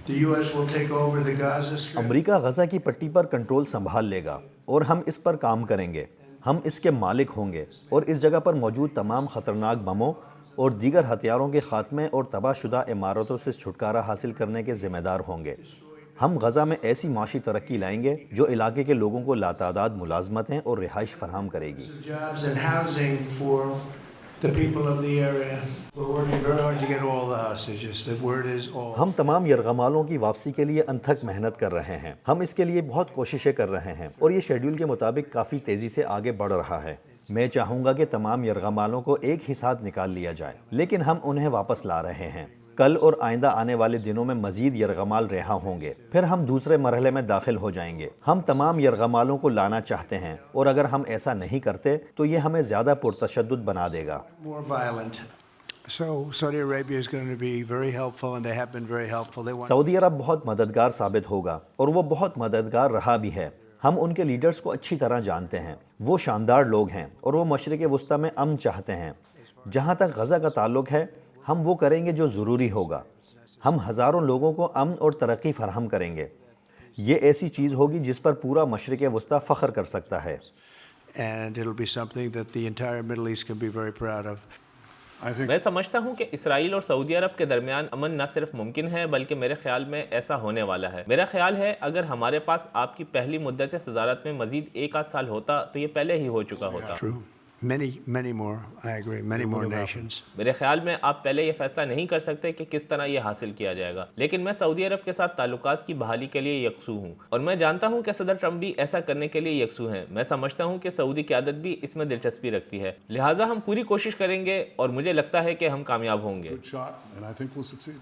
The U.S. will take over the Gaza Strip. امریکہ غزہ کی پٹی پر control سنبھال لے گا اور ہم اس پر کام کریں گے. ہم اس کے مالک ہوں گے اور اس جگہ پر موجود تمام خطرناک بموں اور دیگر ہتھیاروں کے خاتمے اور تباہ شدہ عمارتوں سے چھٹکارا حاصل کرنے کے ذمہ دار ہوں گے. ہم غزہ میں ایسی معاشی ترقی لائیں گے جو علاقے کے لوگوں کو لاتعداد ملازمتیں اور رہائش فراہم کرے گی. Jobs and housing for the people of the area. We're working very hard to get all the hostages. The word is all. ہم تمام یرغمالوں کی واپسی کے لیے انتھک محنت کر رہے ہیں. ہم اس کے لیے بہت کوششیں کر رہے ہیں اور یہ شیڈول کے مطابق کافی تیزی سے آگے بڑھ رہا ہے. میں چاہوں گا کہ تمام یرغمالوں کو ایک ہی ساتھ نکال لیا جائے، لیکن ہم انہیں واپس لا رہے ہیں. کل اور آئندہ آنے والے دنوں میں مزید یرغمال رہا ہوں گے، پھر ہم دوسرے مرحلے میں داخل ہو جائیں گے. ہم تمام یرغمالوں کو لانا چاہتے ہیں اور اگر ہم ایسا نہیں کرتے تو یہ ہمیں زیادہ پرتشدد بنا دے گا. More violent. So Saudi Arabia is going to be very helpful, and they have been very helpful. They want. سعودی عرب بہت مددگار ثابت ہوگا اور وہ بہت مددگار رہا بھی ہے. ہم ان کے لیڈرز کو اچھی طرح جانتے ہیں. وہ شاندار لوگ ہیں اور وہ مشرق وسطی میں امن چاہتے ہیں. جہاں تک غزہ کا تعلق ہے، ہم وہ کریں گے جو ضروری ہوگا. ہم ہزاروں لوگوں کو امن اور ترقی فراہم کریں گے. یہ ایسی چیز ہوگی جس پر پورا مشرق وسطی فخر کر سکتا ہے. And it'll be something that the entire Middle East can be very proud of. میں سمجھتا ہوں کہ اسرائیل اور سعودی عرب کے درمیان امن نہ صرف ممکن ہے بلکہ میرے خیال میں ایسا ہونے والا ہے. میرا خیال ہے اگر ہمارے پاس آپ کی پہلی مدت صدارت میں مزید 1 سال ہوتا تو یہ پہلے ہی ہو چکا ہوتا. True. Many more. I agree. Many more nations. میرے خیال میں آپ پہلے یہ فیصلہ نہیں کر سکتے کہ کس طرح یہ حاصل کیا جائے گا، لیکن میں سعودی عرب کے ساتھ تعلقات کی بحالی کے لیے یکسو ہوں اور میں جانتا ہوں کہ صدر ٹرمپ بھی ایسا کرنے کے لیے یکسو ہیں. میں سمجھتا ہوں کہ سعودی قیادت بھی اس میں دلچسپی رکھتی ہے، لہٰذا ہم پوری کوشش کریں گے اور مجھے لگتا ہے کہ ہم کامیاب ہوں گے. Good shot, and I think we'll succeed.